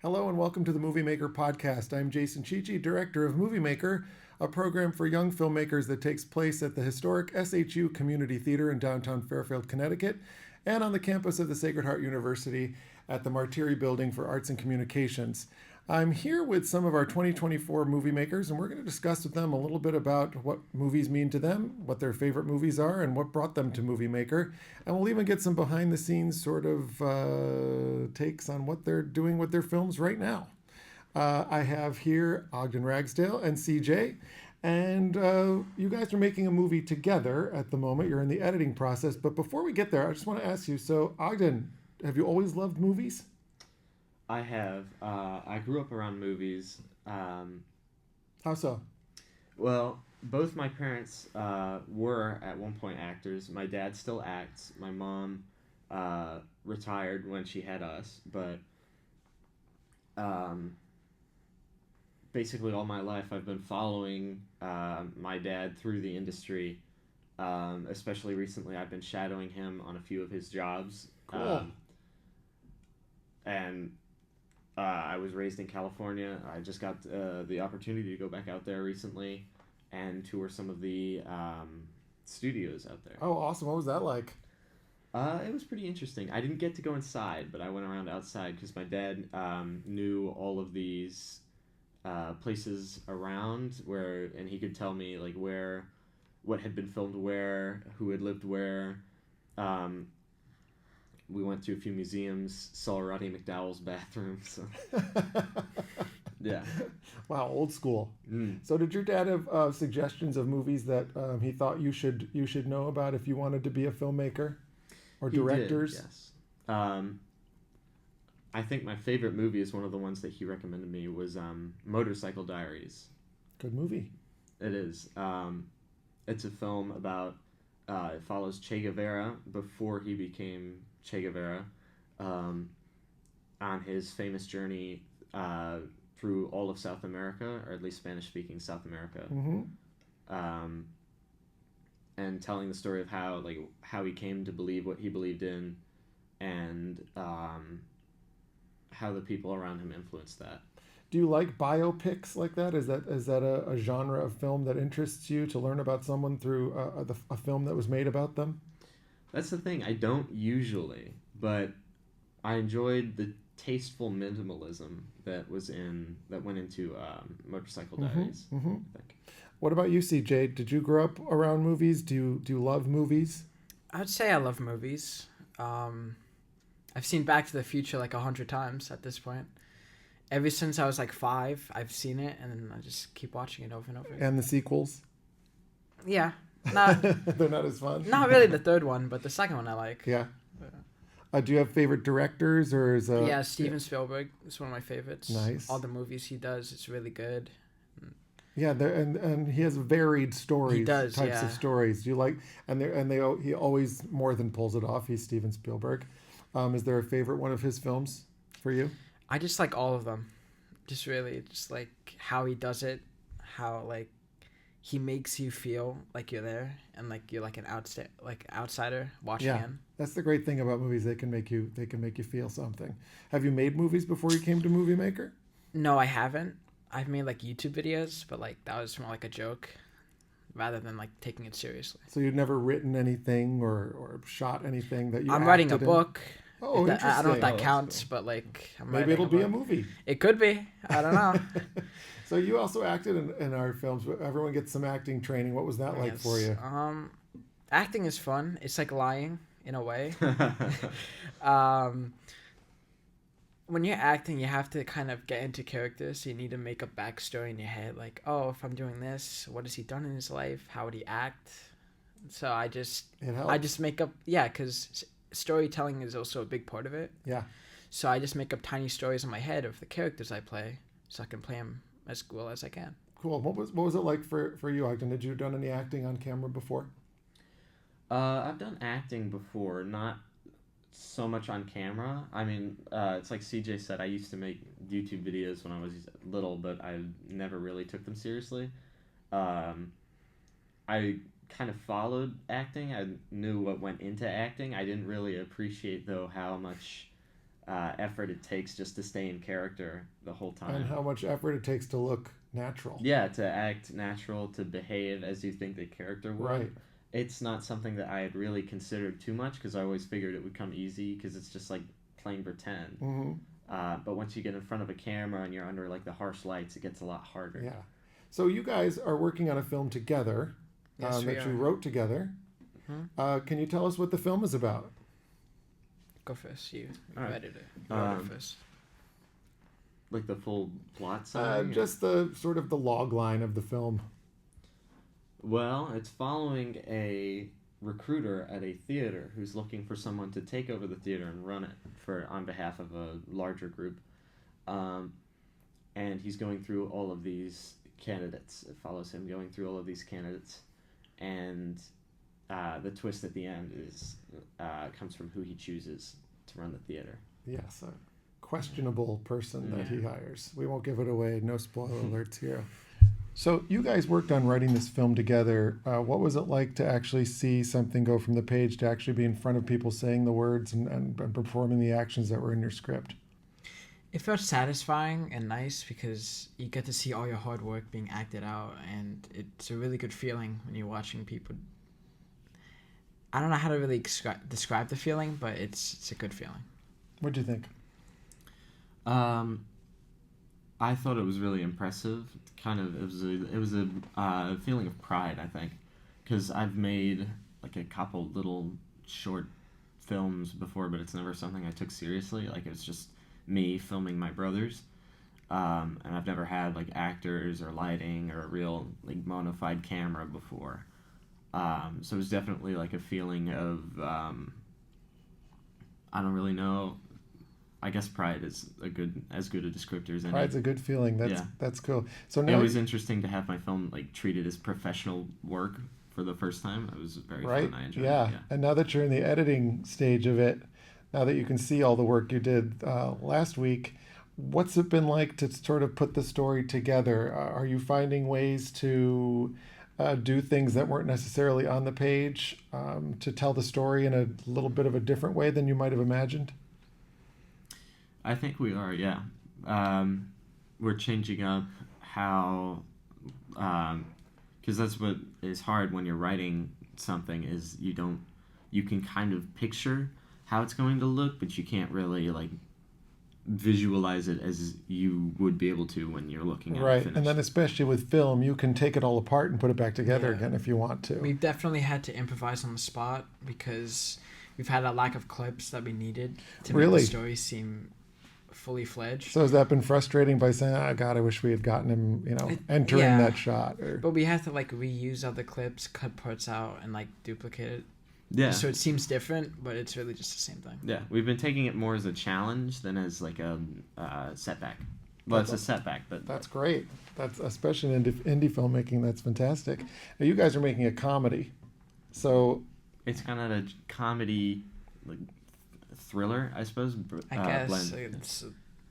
Hello and welcome to the MovieMaker podcast. I'm Jason Chichi, director of MovieMaker, a program for young filmmakers that takes place at the historic SHU Community Theater in downtown Fairfield, Connecticut, and on the campus of the Sacred Heart University at the Martiri Building for Arts and Communications. I'm here with some of our 2024 movie makers, and we're going to discuss with them a little bit about what movies mean to them, what their favorite movies are, and what brought them to Movie Maker. And we'll even get some behind the scenes sort of takes on what they're doing with their films right now. I have here Ogden Ragsdale and CJ, and you guys are making a movie together at the moment. You're in the editing process. But before we get there, I just want to ask you, so Ogden, have you always loved movies? I have. I grew up around movies. How so? Well, both my parents were at one point actors. My dad still acts. My mom retired when she had us, but basically all my life I've been following my dad through the industry. Especially recently, I've been shadowing him on a few of his jobs. Cool. And I was raised in California. I just got the opportunity to go back out there recently and tour some of the studios out there. Oh, awesome. What was that like? It was pretty interesting. I didn't get to go inside, but I went around outside because my dad knew all of these places around and he could tell me like what had been filmed where, who had lived where. We went to a few museums, saw Roddy McDowell's bathroom. So. Yeah. Wow, old school. Mm. So did your dad have suggestions of movies that he thought you should know about if you wanted to be a filmmaker or directors? He did, yes. I think my favorite movie is one of the ones that he recommended me was Motorcycle Diaries. Good movie. It is. It's a film about it follows Che Guevara before he became Che Guevara on his famous journey through all of South America, or at least Spanish-speaking South America, and telling the story of how he came to believe what he believed in, and how the people around him influenced that. Do you like biopics like that? Is that a genre of film that interests you to learn about someone through a film that was made about them? That's the thing. I don't usually, but I enjoyed the tasteful minimalism that went into Motorcycle Diaries. I think. What about you, CJ? Did you grow up around movies? Do you love movies? I would say I love movies. I've seen Back to the Future like 100 times at this point. Ever since I was like 5, I've seen it, and then I just keep watching it over and over again. And the sequels? Yeah. They're not as fun? Not really the third one, but the second one I like. Yeah. Do you have favorite directors, or is Yeah, Steven Spielberg is one of my favorites. Nice. All the movies he does, it's really good. Yeah, and he has varied stories. He does, types of stories. Do you like he always more than pulls it off. He's Steven Spielberg. Is there a favorite one of his films for you? I just like all of them. Just like how he does it, how like he makes you feel like you're there and like you're like an outsider watching him. That's the great thing about movies. They can make you feel something. Have you made movies before you came to Movie Maker? No, I haven't. I've made like YouTube videos, but like that was more like a joke rather than like taking it seriously. So you'd never written anything or shot anything that you I'm writing a acted in? book. Oh, interesting. I don't know if that that's counts, cool. but like Maybe it'll be a movie. It could be. I don't know. So you also acted in our films. Everyone gets some acting training. What was that like for you? Acting is fun. It's like lying in a way. When you're acting, you have to kind of get into characters. So you need to make a backstory in your head. Like, oh, if I'm doing this, what has he done in his life? How would he act? So I just make up, because storytelling is also a big part of it. Yeah. So I just make up tiny stories in my head of the characters I play, so I can play them as well as I can. Cool. What was it like for you, Ogden? Did you done any acting on camera before? I've done acting before, not so much on camera. I mean, it's like CJ said, I used to make YouTube videos when I was little, but I never really took them seriously. I kind of followed acting. I knew what went into acting. I didn't really appreciate, though, how much effort it takes just to stay in character the whole time. And how much effort it takes to look natural. Yeah, to act natural, to behave as you think the character would. Right. It's not something that I had really considered too much because I always figured it would come easy because it's just like playing pretend. Mm-hmm. But once you get in front of a camera and you're under like the harsh lights, it gets a lot harder. Yeah. So you guys are working on a film together Yes, we that are. you wrote together. Mhm. Can you tell us what the film is about? Go first. You All right. read it. You wrote it first. Like the full plot summary? Just the sort of the log line of the film. Well, it's following a recruiter at a theater who's looking for someone to take over the theater and run it on behalf of a larger group. And he's going through all of these candidates. It follows him going through all of these candidates. And the twist at the end is comes from who he chooses to run the theater. Yes, a questionable person that he hires. We won't give it away. No spoiler alerts here. So you guys worked on writing this film together. What was it like to actually see something go from the page to actually be in front of people saying the words and performing the actions that were in your script? It felt satisfying and nice because you get to see all your hard work being acted out, and it's a really good feeling when you're watching people. I don't know how to really describe the feeling, but it's a good feeling. What'd you think? I thought it was really impressive. It was a feeling of pride, I think, because I've made like a couple little short films before, but it's never something I took seriously. Like, it's just me filming my brothers, and I've never had like actors or lighting or a real like bona fide camera before. So it was definitely like a feeling of I don't really know. I guess pride is as good a descriptor as any. Pride's a good feeling. That's cool. So now It was interesting to have my film like treated as professional work for the first time. It was very fun. I enjoyed it. Yeah. And now that you're in the editing stage of it, now that you can see all the work you did last week, what's it been like to sort of put the story together? Are you finding ways to do things that weren't necessarily on the page to tell the story in a little bit of a different way than you might have imagined? I think we are, yeah. We're changing up how, because that's what is hard when you're writing something is you can kind of picture how it's going to look, but you can't really like visualize it as you would be able to when you're looking at it Right, finished. and then especially with film, you can take it all apart and put it back together again if you want to. We definitely had to improvise on the spot because we've had a lack of clips that we needed to make the story seem fully fledged. So has that been frustrating by saying, "Oh God, I wish we had gotten him, entering that shot"? Or... But we have to like reuse other clips, cut parts out, and like duplicate it. Yeah. So it seems different, but it's really just the same thing. Yeah, we've been taking it more as a challenge than as like a setback. Well, it's a setback, but that's great. That's especially in indie filmmaking. That's fantastic. Now you guys are making a comedy, so it's kind of a comedy, like thriller, I suppose. I guess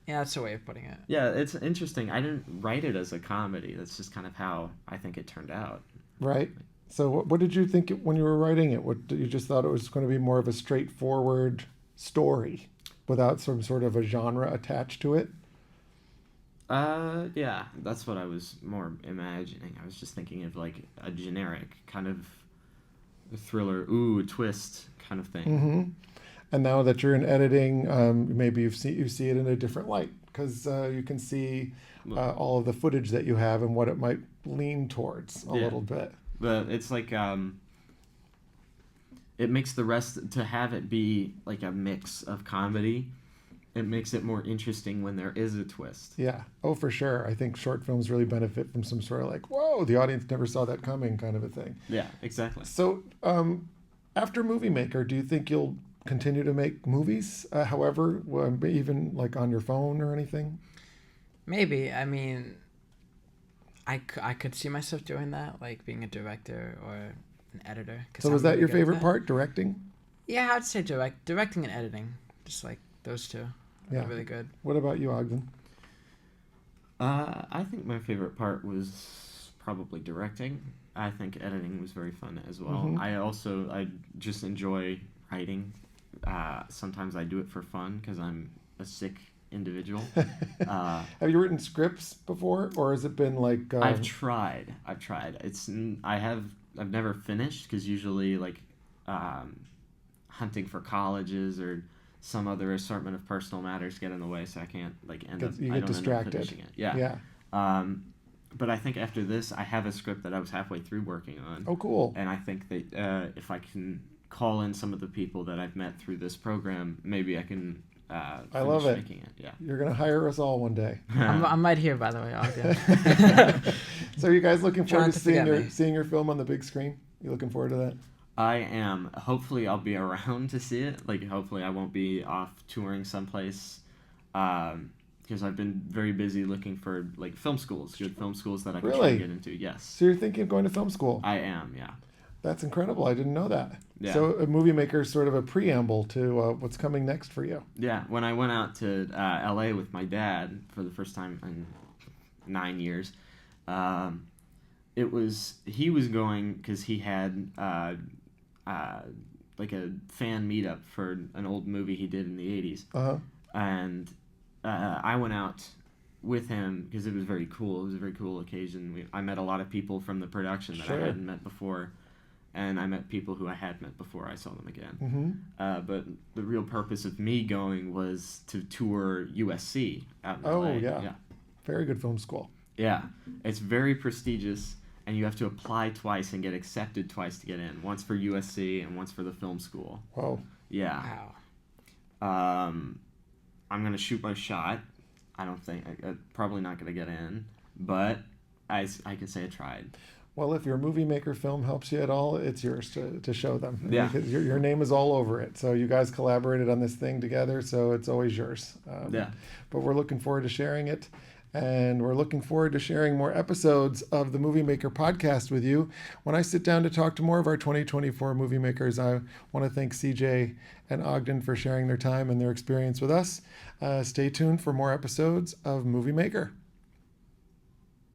that's a way of putting it. Yeah, it's interesting. I didn't write it as a comedy. That's just kind of how I think it turned out. Right. So what did you think when you were writing it? What you just thought it was going to be more of a straightforward story without some sort of a genre attached to it? Yeah, that's what I was more imagining. I was just thinking of like a generic kind of thriller, a twist kind of thing. Mm-hmm. And now that you're in editing, maybe you see it in a different light because you can see all of the footage that you have and what it might lean towards a little bit. But it's like it makes the rest to have it be like a mix of comedy. It makes it more interesting when there is a twist. Yeah. Oh, for sure. I think short films really benefit from some sort of like, whoa, the audience never saw that coming kind of a thing. Yeah, exactly. So after MovieMaker, do you think you'll continue to make movies, however, even like on your phone or anything? Maybe. I mean, I could see myself doing that, like being a director or an editor. So was that your favorite part, directing? Yeah, I'd say directing and editing. Just like those two. Yeah. Really good. What about you, Ogden? I think my favorite part was probably directing. I think editing was very fun as well. Mm-hmm. I just enjoy writing sometimes I do it for fun because I'm a sick individual. Have you written scripts before, or has it been like? I've tried. I've never finished because usually like hunting for colleges or some other assortment of personal matters get in the way, so I can't like end up. You I get don't distracted. End up finishing it. Yeah. Yeah. But I think after this, I have a script that I was halfway through working on. Oh, cool. And I think that if I can call in some of the people that I've met through this program, maybe I can. I love it. Making it. Yeah. You're gonna hire us all one day. I'm right here, by the way, Ogden. So, are you guys looking forward to Trying to forget me. seeing your film on the big screen? You looking forward to that? I am. Hopefully, I'll be around to see it. Like, hopefully, I won't be off touring someplace. Because I've been very busy looking for like film schools, good film schools that I can try Really? to get into. Yes. So you're thinking of going to film school? I am. Yeah. That's incredible. I didn't know that. Yeah. So a MovieMaker is sort of a preamble to what's coming next for you. Yeah. When I went out to LA with my dad for the first time in 9 years, he was going because he had like a fan meetup for an old movie he did in the 80s. Uh-huh. And I went out with him because it was very cool. It was a very cool occasion. I met a lot of people from the production that Sure. I hadn't met before, and I met people who I had met before I saw them again. Mm-hmm. But the real purpose of me going was to tour USC out in LA. Oh, yeah. Very good film school. Yeah. It's very prestigious, and you have to apply twice and get accepted twice to get in. Once for USC and once for the film school. Whoa. Yeah. Wow. I'm going to shoot my shot. I don't think, I'm probably not going to get in, but I can say I tried. Well, if your MovieMaker film helps you at all, it's yours to show them. Yeah. Because your name is all over it. So you guys collaborated on this thing together, so it's always yours. Yeah. But we're looking forward to sharing it. And we're looking forward to sharing more episodes of the MovieMaker podcast with you. When I sit down to talk to more of our 2024 movie makers, I want to thank CJ and Ogden for sharing their time and their experience with us. Stay tuned for more episodes of MovieMaker.